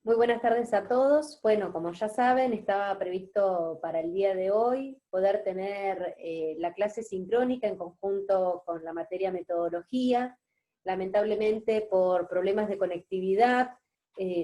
Muy buenas tardes a todos. Bueno, como ya saben, estaba previsto para el día de hoy poder tener la clase sincrónica en conjunto con la materia metodología. Lamentablemente, por problemas de conectividad,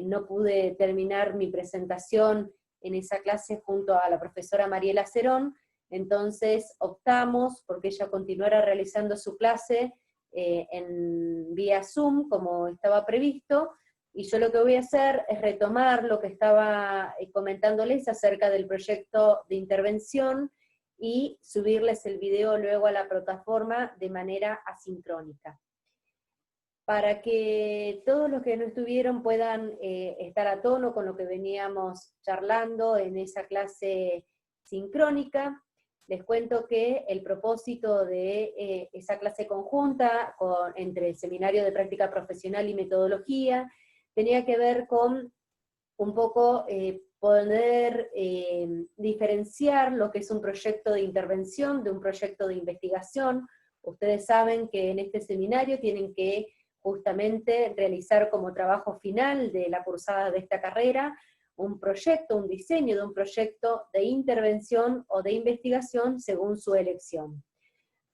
no pude terminar mi presentación en esa clase junto a la profesora Mariela Cerón, entonces optamos porque ella continuara realizando su clase en vía Zoom, como estaba previsto, y yo lo que voy a hacer es retomar lo que estaba comentándoles acerca del proyecto de intervención y subirles el video luego a la plataforma de manera asincrónica. Para que todos los que no estuvieron puedan estar a tono con lo que veníamos charlando en esa clase sincrónica, les cuento que el propósito de esa clase conjunta entre el Seminario de Práctica Profesional y Metodología tenía que ver con un poco poder diferenciar lo que es un proyecto de intervención de un proyecto de investigación. Ustedes saben que en este seminario tienen que justamente realizar como trabajo final de la cursada de esta carrera un proyecto, un diseño de un proyecto de intervención o de investigación según su elección.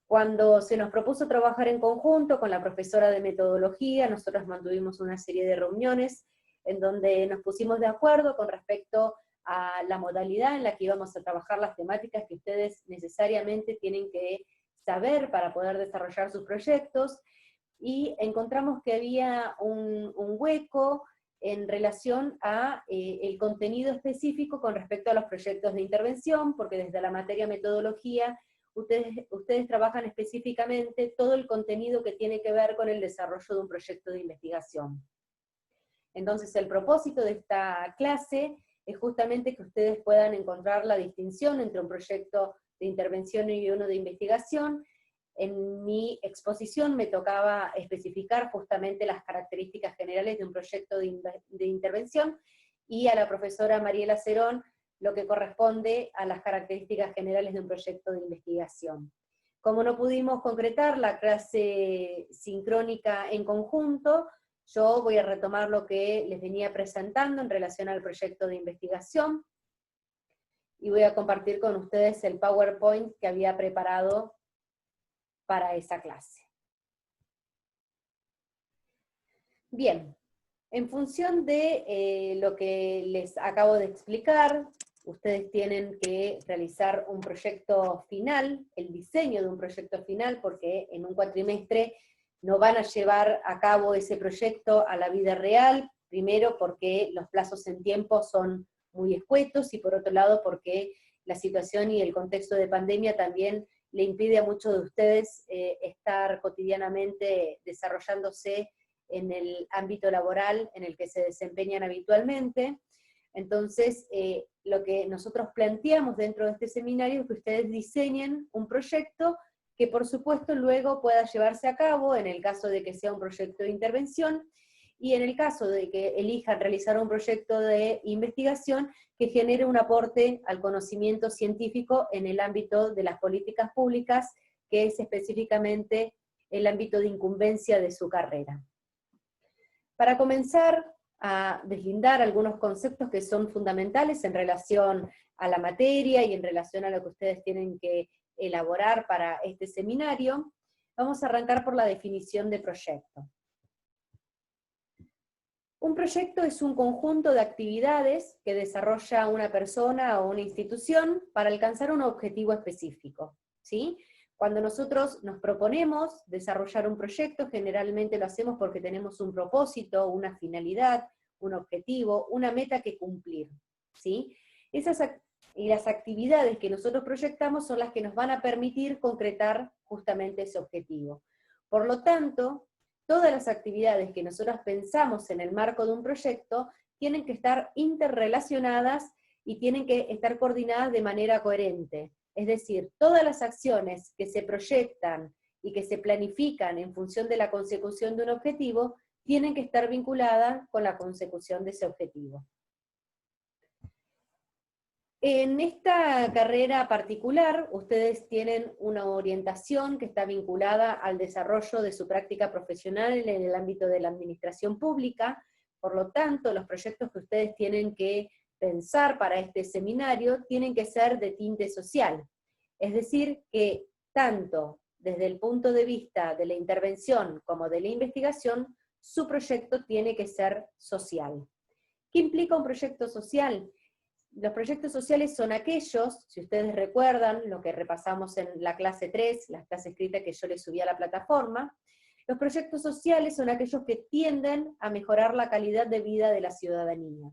Cuando se nos propuso trabajar en conjunto con la profesora de metodología, nosotros mantuvimos una serie de reuniones en donde nos pusimos de acuerdo con respecto a la modalidad en la que íbamos a trabajar las temáticas que ustedes necesariamente tienen que saber para poder desarrollar sus proyectos, y encontramos que había un hueco en relación a el contenido específico con respecto a los proyectos de intervención, porque desde la materia metodología ustedes trabajan específicamente todo el contenido que tiene que ver con el desarrollo de un proyecto de investigación. Entonces el propósito de esta clase es justamente que ustedes puedan encontrar la distinción entre un proyecto de intervención y uno de investigación. En mi exposición me tocaba especificar justamente las características generales de un proyecto de intervención, y a la profesora Mariela Cerón lo que corresponde a las características generales de un proyecto de investigación. Como no pudimos concretar la clase sincrónica en conjunto, yo voy a retomar lo que les venía presentando en relación al proyecto de investigación, y voy a compartir con ustedes el PowerPoint que había preparado para esa clase. Bien, en función de lo que les acabo de explicar, ustedes tienen que realizar un proyecto final, el diseño de un proyecto final, porque en un cuatrimestre no van a llevar a cabo ese proyecto a la vida real, primero porque los plazos en tiempo son muy escuetos, y por otro lado porque la situación y el contexto de pandemia también le impide a muchos de ustedes estar cotidianamente desarrollándose en el ámbito laboral en el que se desempeñan habitualmente. Entonces, lo que nosotros planteamos dentro de este seminario es que ustedes diseñen un proyecto que por supuesto luego pueda llevarse a cabo en el caso de que sea un proyecto de intervención, y en el caso de que elijan realizar un proyecto de investigación que genere un aporte al conocimiento científico en el ámbito de las políticas públicas, que es específicamente el ámbito de incumbencia de su carrera. Para comenzar a deslindar algunos conceptos que son fundamentales en relación a la materia y en relación a lo que ustedes tienen que elaborar para este seminario, vamos a arrancar por la definición de proyecto. Un proyecto es un conjunto de actividades que desarrolla una persona o una institución para alcanzar un objetivo específico, ¿sí? Cuando nosotros nos proponemos desarrollar un proyecto, generalmente lo hacemos porque tenemos un propósito, una finalidad, un objetivo, una meta que cumplir, ¿sí? Y las actividades que nosotros proyectamos son las que nos van a permitir concretar justamente ese objetivo. Por lo tanto, todas las actividades que nosotros pensamos en el marco de un proyecto tienen que estar interrelacionadas y tienen que estar coordinadas de manera coherente. Es decir, todas las acciones que se proyectan y que se planifican en función de la consecución de un objetivo tienen que estar vinculadas con la consecución de ese objetivo. En esta carrera particular, ustedes tienen una orientación que está vinculada al desarrollo de su práctica profesional en el ámbito de la administración pública, Por lo tanto, los proyectos que ustedes tienen que pensar para este seminario tienen que ser de tinte social. Es decir, que tanto desde el punto de vista de la intervención como de la investigación, su proyecto tiene que ser social. ¿Qué implica un proyecto social? Los proyectos sociales son aquellos, si ustedes recuerdan lo que repasamos en la clase 3, la clase escrita que yo les subí a la plataforma, los proyectos sociales son aquellos que tienden a mejorar la calidad de vida de la ciudadanía.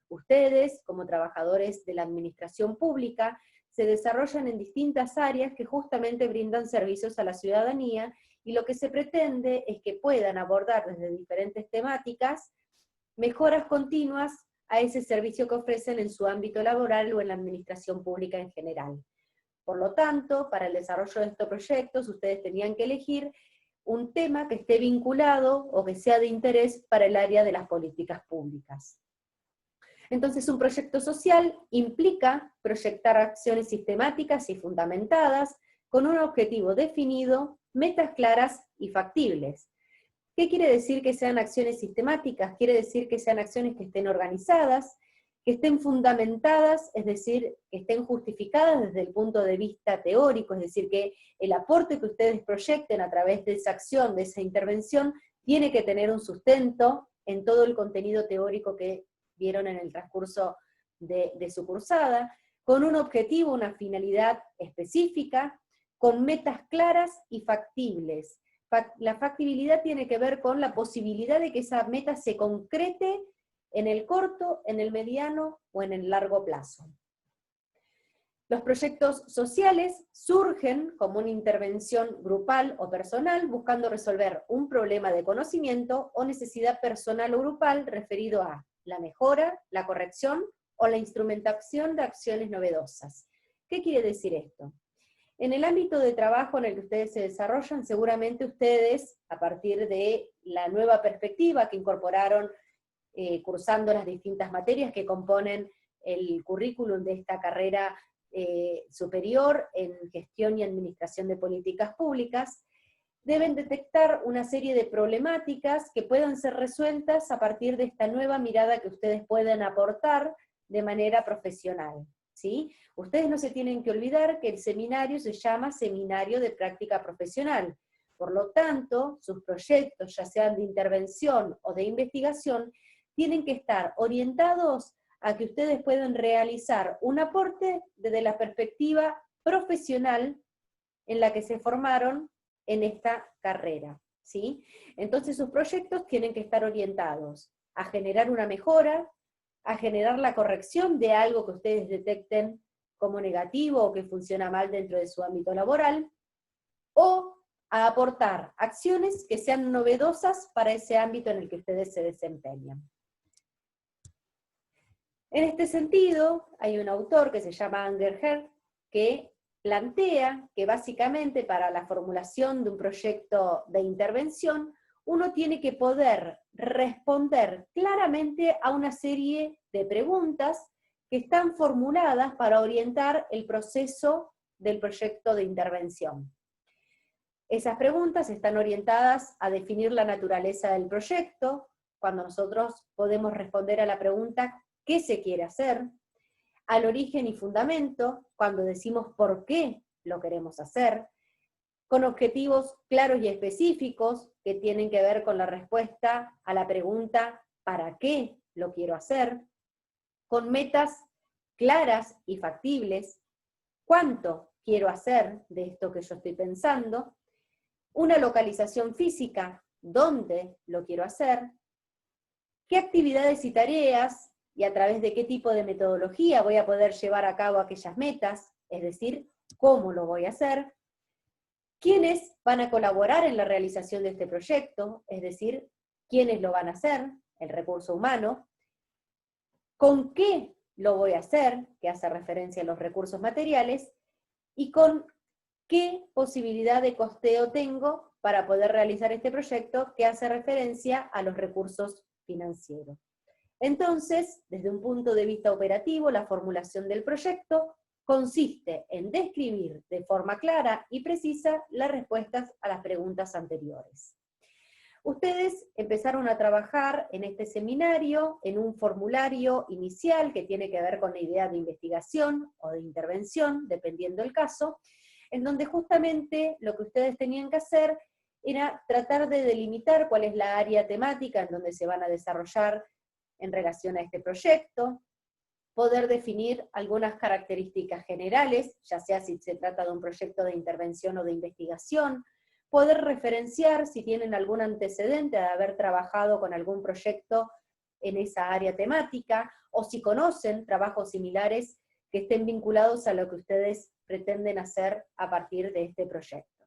Ustedes, como trabajadores de la administración pública, se desarrollan en distintas áreas que justamente brindan servicios a la ciudadanía, y lo que se pretende es que puedan abordar desde diferentes temáticas mejoras continuas a ese servicio que ofrecen en su ámbito laboral o en la administración pública en general. Por lo tanto, para el desarrollo de estos proyectos, ustedes tenían que elegir un tema que esté vinculado o que sea de interés para el área de las políticas públicas. Entonces, un proyecto social implica proyectar acciones sistemáticas y fundamentadas, con un objetivo definido, metas claras y factibles. ¿Qué quiere decir que sean acciones sistemáticas? Quiere decir que sean acciones que estén organizadas, que estén fundamentadas, es decir, que estén justificadas desde el punto de vista teórico, es decir, que el aporte que ustedes proyecten a través de esa acción, de esa intervención, tiene que tener un sustento en todo el contenido teórico que vieron en el transcurso de su cursada, con un objetivo, una finalidad específica, con metas claras y factibles. La factibilidad tiene que ver con la posibilidad de que esa meta se concrete en el corto, en el mediano o en el largo plazo. Los proyectos sociales surgen como una intervención grupal o personal buscando resolver un problema de conocimiento o necesidad personal o grupal referido a la mejora, la corrección o la instrumentación de acciones novedosas. ¿Qué quiere decir esto? En el ámbito de trabajo en el que ustedes se desarrollan, seguramente ustedes, a partir de la nueva perspectiva que incorporaron cursando las distintas materias que componen el currículum de esta carrera superior en gestión y administración de políticas públicas, deben detectar una serie de problemáticas que puedan ser resueltas a partir de esta nueva mirada que ustedes pueden aportar de manera profesional, ¿sí? Ustedes no se tienen que olvidar que el seminario se llama Seminario de Práctica Profesional. Por lo tanto, sus proyectos, ya sean de intervención o de investigación, tienen que estar orientados a que ustedes puedan realizar un aporte desde la perspectiva profesional en la que se formaron en esta carrera, ¿sí? Entonces sus proyectos tienen que estar orientados a generar una mejora, a generar la corrección de algo que ustedes detecten como negativo o que funciona mal dentro de su ámbito laboral, o a aportar acciones que sean novedosas para ese ámbito en el que ustedes se desempeñan. En este sentido, hay un autor que se llama Anger Herd, que plantea que básicamente para la formulación de un proyecto de intervención, uno tiene que poder responder claramente a una serie de preguntas que están formuladas para orientar el proceso del proyecto de intervención. Esas preguntas están orientadas a definir la naturaleza del proyecto, cuando nosotros podemos responder a la pregunta ¿qué se quiere hacer?, al origen y fundamento, cuando decimos por qué lo queremos hacer, con objetivos claros y específicos que tienen que ver con la respuesta a la pregunta ¿para qué lo quiero hacer?, con metas claras y factibles, ¿cuánto quiero hacer de esto que yo estoy pensando?, una localización física, ¿dónde lo quiero hacer?, qué actividades y tareas y a través de qué tipo de metodología voy a poder llevar a cabo aquellas metas, es decir, cómo lo voy a hacer, quiénes van a colaborar en la realización de este proyecto, es decir, quiénes lo van a hacer, el recurso humano, con qué lo voy a hacer, que hace referencia a los recursos materiales, y con qué posibilidad de costeo tengo para poder realizar este proyecto, que hace referencia a los recursos financieros. Entonces, desde un punto de vista operativo, la formulación del proyecto consiste en describir de forma clara y precisa las respuestas a las preguntas anteriores. Ustedes empezaron a trabajar en este seminario en un formulario inicial que tiene que ver con la idea de investigación o de intervención, dependiendo del caso, en donde justamente lo que ustedes tenían que hacer era tratar de delimitar cuál es la área temática en donde se van a desarrollar en relación a este proyecto, poder definir algunas características generales, ya sea si se trata de un proyecto de intervención o de investigación, poder referenciar si tienen algún antecedente de haber trabajado con algún proyecto en esa área temática, o si conocen trabajos similares que estén vinculados a lo que ustedes pretenden hacer a partir de este proyecto.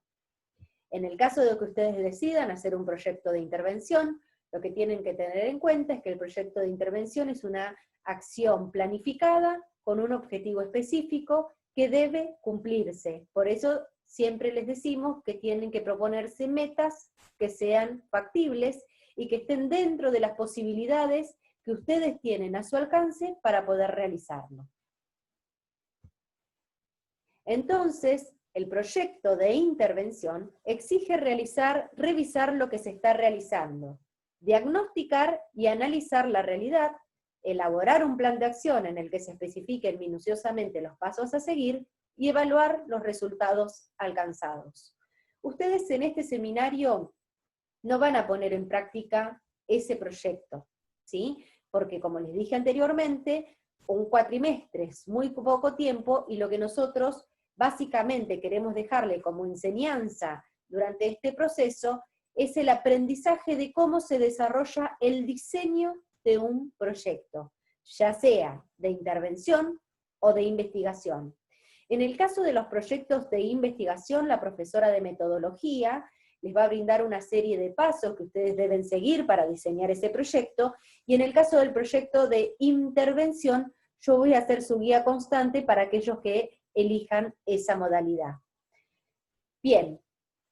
En el caso de que ustedes decidan hacer un proyecto de intervención, lo que tienen que tener en cuenta es que el proyecto de intervención es una acción planificada con un objetivo específico que debe cumplirse. Por eso siempre les decimos que tienen que proponerse metas que sean factibles y que estén dentro de las posibilidades que ustedes tienen a su alcance para poder realizarlo. Entonces, el proyecto de intervención exige revisar lo que se está realizando, diagnosticar y analizar la realidad, elaborar un plan de acción en el que se especifiquen minuciosamente los pasos a seguir y evaluar los resultados alcanzados. Ustedes en este seminario no van a poner en práctica ese proyecto, ¿sí? Porque como les dije anteriormente, un cuatrimestre es muy poco tiempo y lo que nosotros básicamente queremos dejarle como enseñanza durante este proceso es el aprendizaje de cómo se desarrolla el diseño de un proyecto, ya sea de intervención o de investigación. En el caso de los proyectos de investigación, la profesora de metodología les va a brindar una serie de pasos que ustedes deben seguir para diseñar ese proyecto, y en el caso del proyecto de intervención, yo voy a hacer su guía constante para aquellos que elijan esa modalidad. Bien,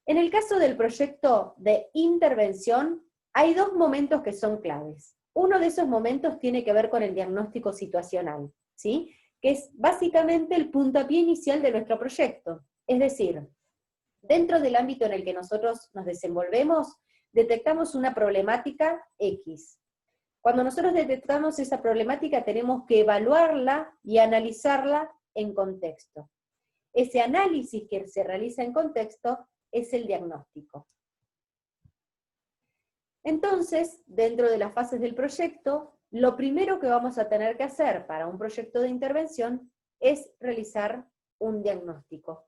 en el caso del proyecto de intervención, hay dos momentos que son claves. Uno de esos momentos tiene que ver con el diagnóstico situacional, ¿sí? Que es básicamente el puntapié inicial de nuestro proyecto. Es decir, dentro del ámbito en el que nosotros nos desenvolvemos, detectamos una problemática X. Cuando nosotros detectamos esa problemática, tenemos que evaluarla y analizarla en contexto. Ese análisis que se realiza en contexto es el diagnóstico. Entonces, dentro de las fases del proyecto, lo primero que vamos a tener que hacer para un proyecto de intervención es realizar un diagnóstico.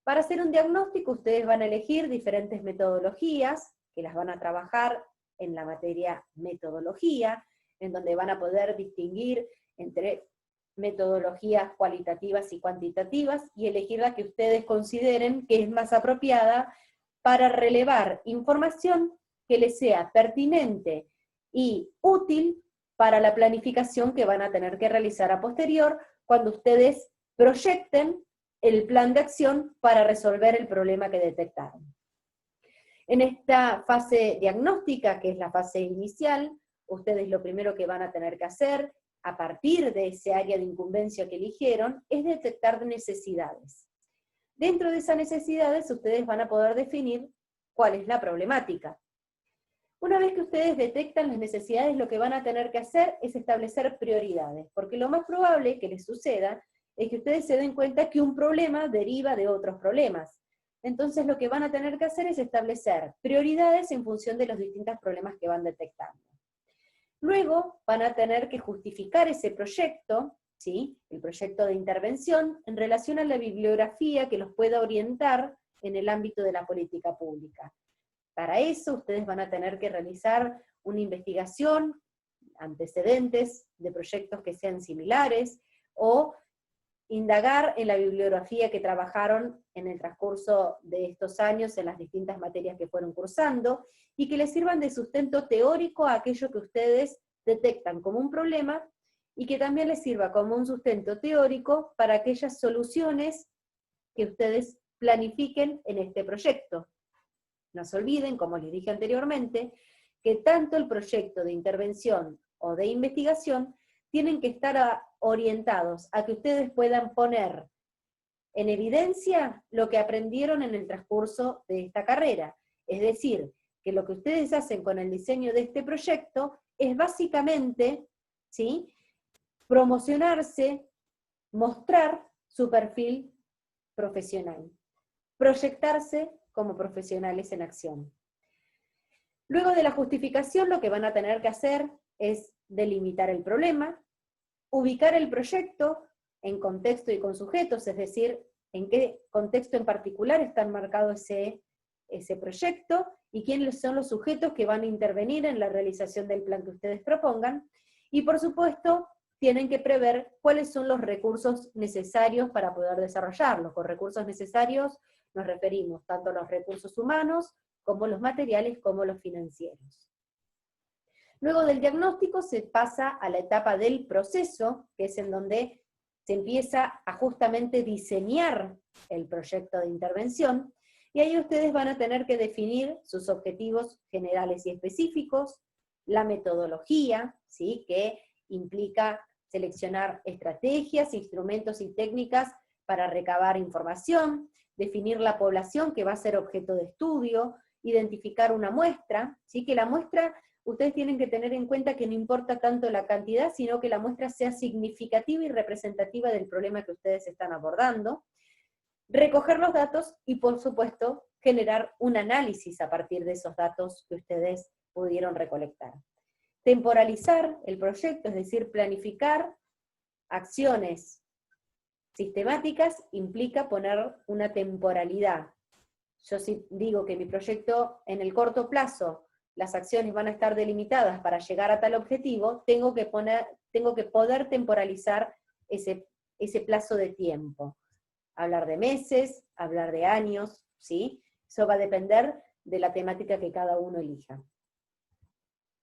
Para hacer un diagnóstico, ustedes van a elegir diferentes metodologías, que las van a trabajar en la materia metodología, en donde van a poder distinguir entre metodologías cualitativas y cuantitativas, y elegir la que ustedes consideren que es más apropiada para relevar información que les sea pertinente y útil para la planificación que van a tener que realizar a posterior, cuando ustedes proyecten el plan de acción para resolver el problema que detectaron. En esta fase diagnóstica, que es la fase inicial, ustedes lo primero que van a tener que hacer, a partir de ese área de incumbencia que eligieron, es detectar necesidades. Dentro de esas necesidades, ustedes van a poder definir cuál es la problemática. Una vez que ustedes detectan las necesidades, lo que van a tener que hacer es establecer prioridades, porque lo más probable que les suceda es que ustedes se den cuenta que un problema deriva de otros problemas. Entonces lo que van a tener que hacer es establecer prioridades en función de los distintos problemas que van detectando. Luego van a tener que justificar ese proyecto, ¿sí? El proyecto de intervención, en relación a la bibliografía que los pueda orientar en el ámbito de la política pública. Para eso ustedes van a tener que realizar una investigación, antecedentes de proyectos que sean similares, o indagar en la bibliografía que trabajaron en el transcurso de estos años en las distintas materias que fueron cursando, y que les sirvan de sustento teórico a aquello que ustedes detectan como un problema, y que también les sirva como un sustento teórico para aquellas soluciones que ustedes planifiquen en este proyecto. No se olviden, como les dije anteriormente, que tanto el proyecto de intervención o de investigación tienen que estar orientados a que ustedes puedan poner en evidencia lo que aprendieron en el transcurso de esta carrera. Es decir, que lo que ustedes hacen con el diseño de este proyecto es básicamente, ¿sí?, promocionarse, mostrar su perfil profesional, proyectarse como profesionales en acción. Luego de la justificación, lo que van a tener que hacer es delimitar el problema, ubicar el proyecto en contexto y con sujetos, es decir, en qué contexto en particular está enmarcado ese proyecto, y quiénes son los sujetos que van a intervenir en la realización del plan que ustedes propongan, y por supuesto, tienen que prever cuáles son los recursos necesarios para poder desarrollarlos. Con recursos necesarios nos referimos tanto a los recursos humanos, como los materiales, como los financieros. Luego del diagnóstico se pasa a la etapa del proceso, que es en donde se empieza a justamente diseñar el proyecto de intervención, y ahí ustedes van a tener que definir sus objetivos generales y específicos, la metodología, ¿sí?, que implica seleccionar estrategias, instrumentos y técnicas para recabar información, definir la población que va a ser objeto de estudio, identificar una muestra, ¿sí?, que la muestra, ustedes tienen que tener en cuenta que no importa tanto la cantidad, sino que la muestra sea significativa y representativa del problema que ustedes están abordando, recoger los datos y, por supuesto, generar un análisis a partir de esos datos que ustedes pudieron recolectar. Temporalizar el proyecto, es decir, planificar acciones sistemáticas, implica poner una temporalidad. Yo si digo que mi proyecto en el corto plazo, las acciones van a estar delimitadas para llegar a tal objetivo, tengo que poder temporalizar ese plazo de tiempo. Hablar de meses, hablar de años, ¿sí? Eso va a depender de la temática que cada uno elija.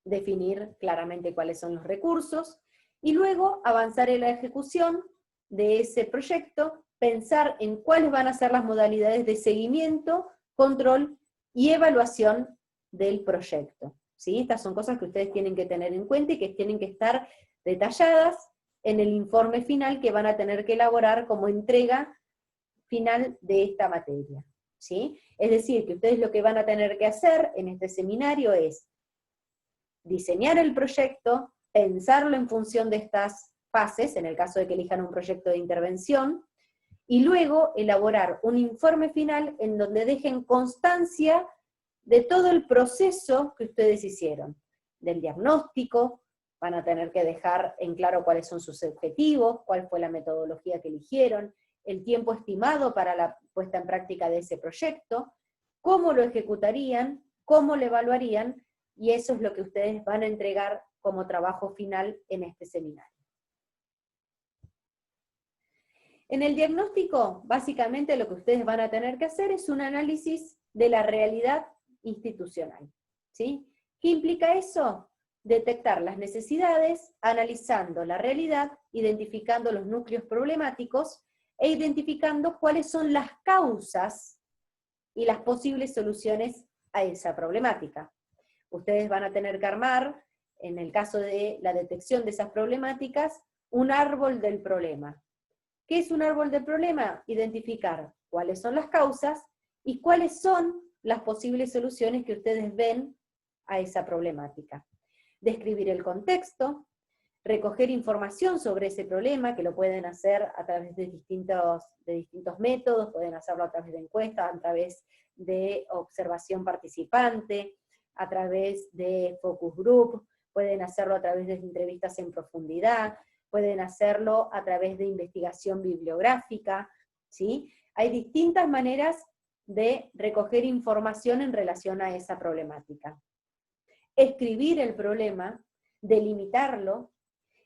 Definir claramente cuáles son los recursos, y luego avanzar en la ejecución de ese proyecto, pensar en cuáles van a ser las modalidades de seguimiento, control y evaluación del proyecto, ¿sí? Estas son cosas que ustedes tienen que tener en cuenta y que tienen que estar detalladas en el informe final que van a tener que elaborar como entrega final de esta materia, ¿sí? Es decir, que ustedes lo que van a tener que hacer en este seminario es diseñar el proyecto, pensarlo en función de estas fases, en el caso de que elijan un proyecto de intervención, y luego elaborar un informe final en donde dejen constancia de todo el proceso que ustedes hicieron, del diagnóstico, van a tener que dejar en claro cuáles son sus objetivos, cuál fue la metodología que eligieron, el tiempo estimado para la puesta en práctica de ese proyecto, cómo lo ejecutarían, cómo lo evaluarían, y eso es lo que ustedes van a entregar como trabajo final en este seminario. En el diagnóstico, básicamente lo que ustedes van a tener que hacer es un análisis de la realidad institucional, ¿sí? ¿Qué implica eso? Detectar las necesidades, analizando la realidad, identificando los núcleos problemáticos, e identificando cuáles son las causas y las posibles soluciones a esa problemática. Ustedes van a tener que armar, en el caso de la detección de esas problemáticas, un árbol del problema. ¿Qué es un árbol del problema? Identificar cuáles son las causas y cuáles son las posibles soluciones que ustedes ven a esa problemática. Describir el contexto, recoger información sobre ese problema, que lo pueden hacer a través de distintos métodos, pueden hacerlo a través de encuestas, a través de observación participante, a través de focus group, pueden hacerlo a través de entrevistas en profundidad, pueden hacerlo a través de investigación bibliográfica, ¿sí? Hay distintas maneras de recoger información en relación a esa problemática. Escribir el problema, delimitarlo,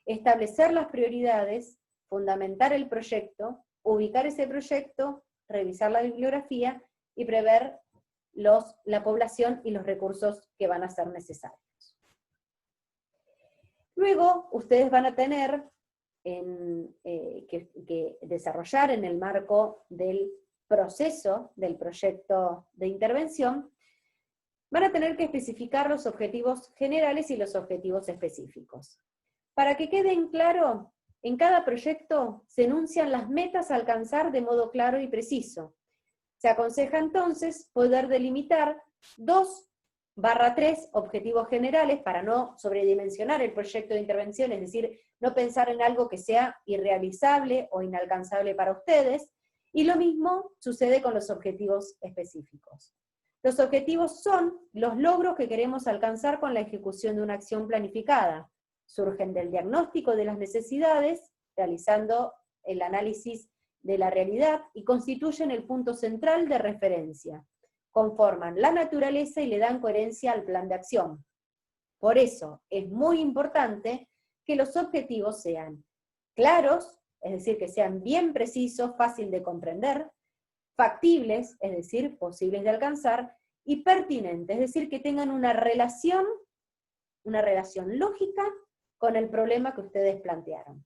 establecer las prioridades, fundamentar el proyecto, ubicar ese proyecto, revisar la bibliografía y prever la población y los recursos que van a ser necesarios. Luego, ustedes van a tener que desarrollar en el marco del proceso del proyecto de intervención, van a tener que especificar los objetivos generales y los objetivos específicos. Para que queden claro, en cada proyecto se enuncian las metas a alcanzar de modo claro y preciso. Se aconseja entonces poder delimitar 2 /3, objetivos generales, para no sobredimensionar el proyecto de intervención, es decir, no pensar en algo que sea irrealizable o inalcanzable para ustedes, y lo mismo sucede con los objetivos específicos. Los objetivos son los logros que queremos alcanzar con la ejecución de una acción planificada. Surgen del diagnóstico de las necesidades, realizando el análisis de la realidad, y constituyen el punto central de referencia. Conforman la naturaleza y le dan coherencia al plan de acción. Por eso es muy importante que los objetivos sean claros, es decir, que sean bien precisos, fácil de comprender, factibles, es decir, posibles de alcanzar, y pertinentes, es decir, que tengan una relación lógica con el problema que ustedes plantearon.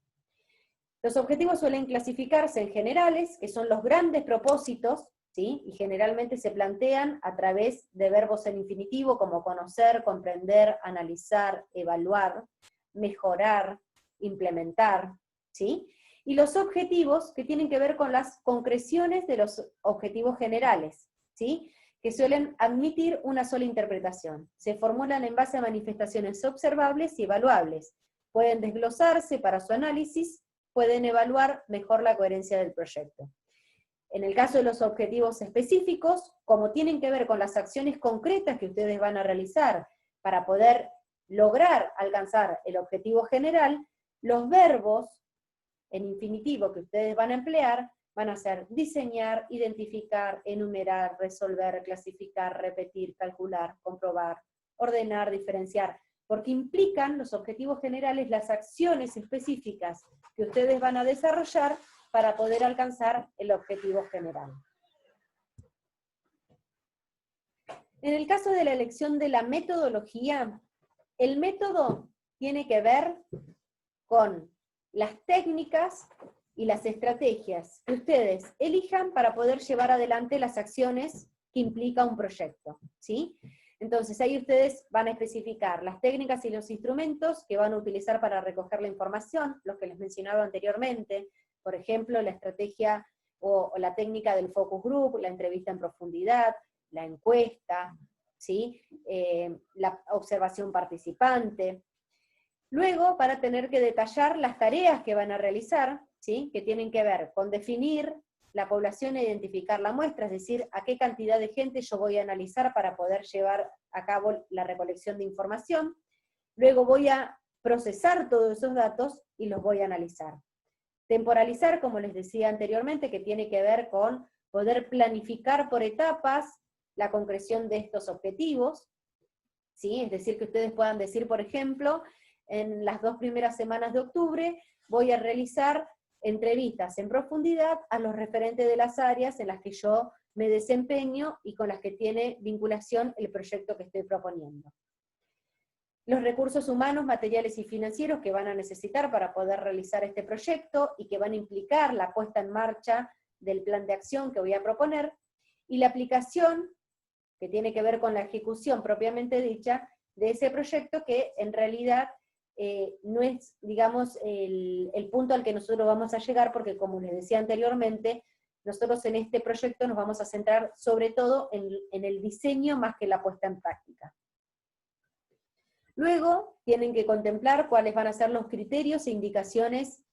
Los objetivos suelen clasificarse en generales, que son los grandes propósitos, ¿sí? Y generalmente se plantean a través de verbos en infinitivo como conocer, comprender, analizar, evaluar, mejorar, implementar, ¿sí? Y los objetivos que tienen que ver con las concreciones de los objetivos generales, ¿sí? Que suelen admitir una sola interpretación. Se formulan en base a manifestaciones observables y evaluables. Pueden desglosarse para su análisis, pueden evaluar mejor la coherencia del proyecto. En el caso de los objetivos específicos, como tienen que ver con las acciones concretas que ustedes van a realizar para poder lograr alcanzar el objetivo general, los verbos en infinitivo que ustedes van a emplear van a ser diseñar, identificar, enumerar, resolver, clasificar, repetir, calcular, comprobar, ordenar, diferenciar, porque implican los objetivos generales las acciones específicas que ustedes van a desarrollar para poder alcanzar el objetivo general. En el caso de la elección de la metodología, el método tiene que ver con las técnicas y las estrategias que ustedes elijan para poder llevar adelante las acciones que implica un proyecto, ¿sí? Entonces ahí ustedes van a especificar las técnicas y los instrumentos que van a utilizar para recoger la información, los que les mencionaba anteriormente, por ejemplo, la estrategia o la técnica del focus group, la entrevista en profundidad, la encuesta, ¿sí? La observación participante. Luego, para tener que detallar las tareas que van a realizar, ¿sí? Que tienen que ver con definir la población e identificar la muestra, es decir, a qué cantidad de gente yo voy a analizar para poder llevar a cabo la recolección de información. Luego voy a procesar todos esos datos y los voy a analizar. Temporalizar, como les decía anteriormente, que tiene que ver con poder planificar por etapas la concreción de estos objetivos, ¿sí? Es decir, que ustedes puedan decir, por ejemplo, en las 2 primeras semanas de octubre voy a realizar entrevistas en profundidad a los referentes de las áreas en las que yo me desempeño y con las que tiene vinculación el proyecto que estoy proponiendo. Los recursos humanos, materiales y financieros que van a necesitar para poder realizar este proyecto y que van a implicar la puesta en marcha del plan de acción que voy a proponer, y la aplicación, que tiene que ver con la ejecución propiamente dicha, de ese proyecto que en realidad no es, digamos, el punto al que nosotros vamos a llegar, porque como les decía anteriormente, nosotros en este proyecto nos vamos a centrar sobre todo en el diseño más que la puesta en práctica. Luego tienen que contemplar cuáles van a ser los criterios e indicaciones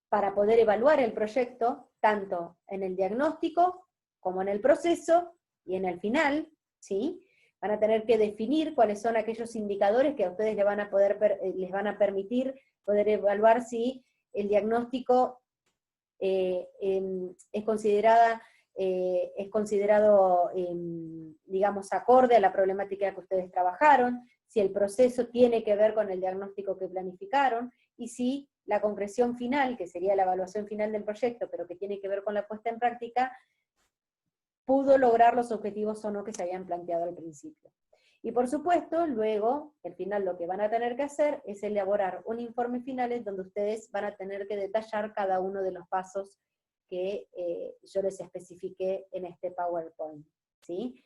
para poder evaluar el proyecto, tanto en el diagnóstico como en el proceso y en el final, ¿sí? Van a tener que definir cuáles son aquellos indicadores que a ustedes les van a permitir poder evaluar si el diagnóstico es considerado, digamos, acorde a la problemática que ustedes trabajaron, si el proceso tiene que ver con el diagnóstico que planificaron, y si la concreción final, que sería la evaluación final del proyecto, pero que tiene que ver con la puesta en práctica, pudo lograr los objetivos o no que se habían planteado al principio. Y por supuesto, luego, al final lo que van a tener que hacer es elaborar un informe final en donde ustedes van a tener que detallar cada uno de los pasos que yo les especifiqué en este PowerPoint, ¿sí?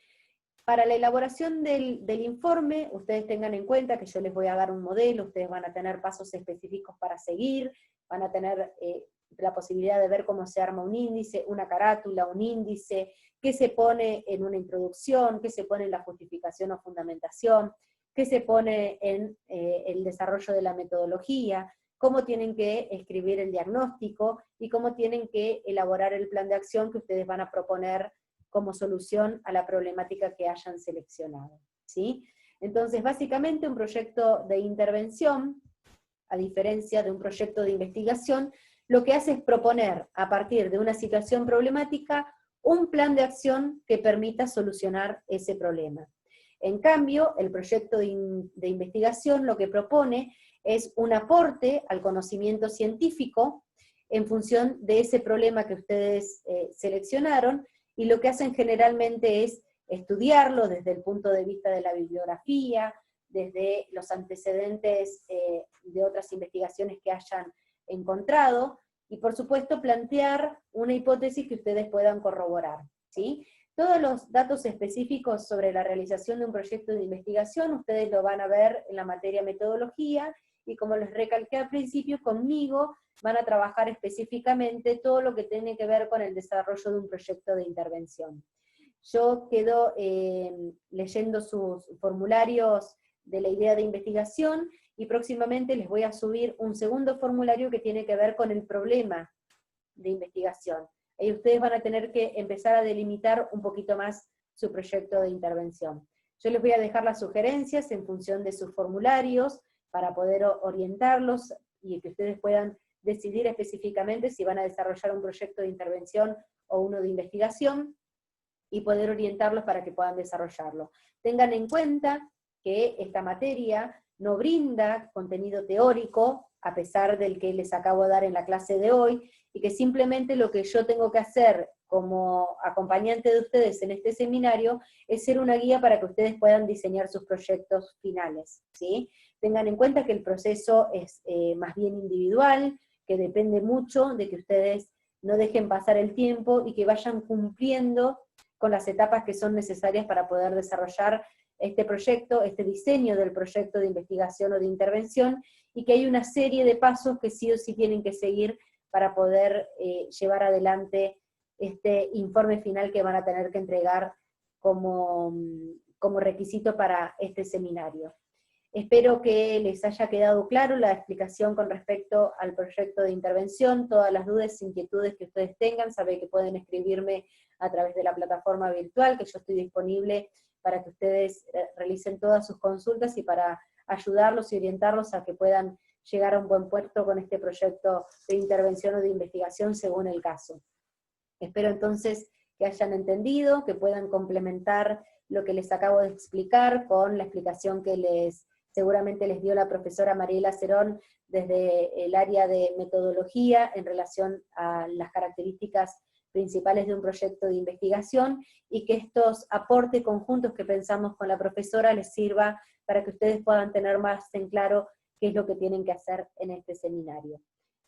Para la elaboración del informe, ustedes tengan en cuenta que yo les voy a dar un modelo, ustedes van a tener pasos específicos para seguir, van a tener la posibilidad de ver cómo se arma un índice, una carátula, un índice, qué se pone en una introducción, qué se pone en la justificación o fundamentación, qué se pone en el desarrollo de la metodología, cómo tienen que escribir el diagnóstico y cómo tienen que elaborar el plan de acción que ustedes van a proponer como solución a la problemática que hayan seleccionado, ¿sí? Entonces, básicamente un proyecto de intervención, a diferencia de un proyecto de investigación, lo que hace es proponer, a partir de una situación problemática, un plan de acción que permita solucionar ese problema. En cambio, el proyecto de investigación lo que propone es un aporte al conocimiento científico en función de ese problema que ustedes seleccionaron, y lo que hacen generalmente es estudiarlo desde el punto de vista de la bibliografía, desde los antecedentes de otras investigaciones que hayan encontrado, y por supuesto plantear una hipótesis que ustedes puedan corroborar, ¿sí? Todos los datos específicos sobre la realización de un proyecto de investigación, ustedes lo van a ver en la materia metodología, y como les recalqué al principio, conmigo van a trabajar específicamente todo lo que tiene que ver con el desarrollo de un proyecto de intervención. Yo quedo leyendo sus formularios de la idea de investigación, y próximamente les voy a subir un segundo formulario que tiene que ver con el problema de investigación. Ahí ustedes van a tener que empezar a delimitar un poquito más su proyecto de intervención. Yo les voy a dejar las sugerencias en función de sus formularios, para poder orientarlos, y que ustedes puedan decidir específicamente si van a desarrollar un proyecto de intervención o uno de investigación, y poder orientarlos para que puedan desarrollarlo. Tengan en cuenta que esta materia no brinda contenido teórico, a pesar del que les acabo de dar en la clase de hoy, y que simplemente lo que yo tengo que hacer como acompañante de ustedes en este seminario es ser una guía para que ustedes puedan diseñar sus proyectos finales, ¿sí? Tengan en cuenta que el proceso es más bien individual, que depende mucho de que ustedes no dejen pasar el tiempo y que vayan cumpliendo con las etapas que son necesarias para poder desarrollar este proyecto, este diseño del proyecto de investigación o de intervención, y que hay una serie de pasos que sí o sí tienen que seguir para poder llevar adelante este informe final que van a tener que entregar como requisito para este seminario. Espero que les haya quedado claro la explicación con respecto al proyecto de intervención. Todas las dudas, inquietudes que ustedes tengan, saben que pueden escribirme a través de la plataforma virtual, que yo estoy disponible para que ustedes realicen todas sus consultas y para ayudarlos y orientarlos a que puedan llegar a un buen puerto con este proyecto de intervención o de investigación según el caso. Espero entonces que hayan entendido, que puedan complementar lo que les acabo de explicar con la explicación que seguramente les dio la profesora Mariela Cerón desde el área de metodología en relación a las características principales de un proyecto de investigación, y que estos aportes conjuntos que pensamos con la profesora les sirva para que ustedes puedan tener más en claro qué es lo que tienen que hacer en este seminario.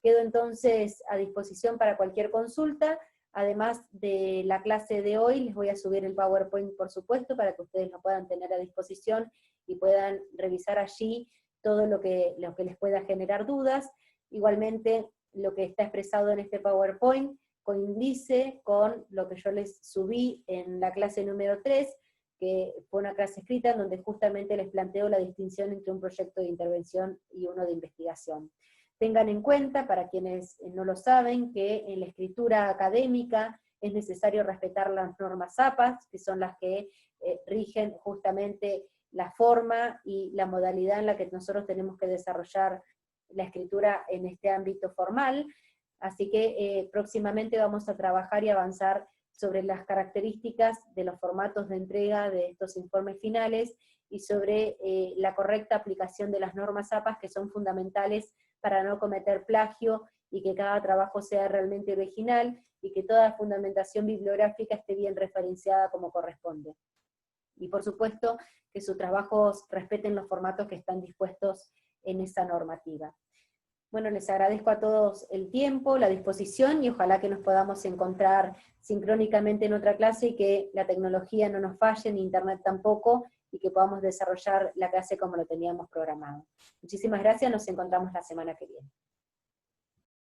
Quedo entonces a disposición para cualquier consulta. Además de la clase de hoy, les voy a subir el PowerPoint, por supuesto, para que ustedes lo puedan tener a disposición y puedan revisar allí todo lo que les pueda generar dudas. Igualmente, lo que está expresado en este PowerPoint coincide con lo que yo les subí en la clase número 3, que fue una clase escrita en donde justamente les planteo la distinción entre un proyecto de intervención y uno de investigación. Tengan en cuenta, para quienes no lo saben, que en la escritura académica es necesario respetar las normas APAS, que son las que rigen justamente la forma y la modalidad en la que nosotros tenemos que desarrollar la escritura en este ámbito formal. Así que próximamente vamos a trabajar y avanzar sobre las características de los formatos de entrega de estos informes finales, y sobre la correcta aplicación de las normas APAS, que son fundamentales para no cometer plagio, y que cada trabajo sea realmente original, y que toda fundamentación bibliográfica esté bien referenciada como corresponde. Y por supuesto que sus trabajos respeten los formatos que están dispuestos en esa normativa. Bueno, les agradezco a todos el tiempo, la disposición, y ojalá que nos podamos encontrar sincrónicamente en otra clase, y que la tecnología no nos falle, ni internet tampoco, y que podamos desarrollar la clase como lo teníamos programado. Muchísimas gracias, nos encontramos la semana que viene.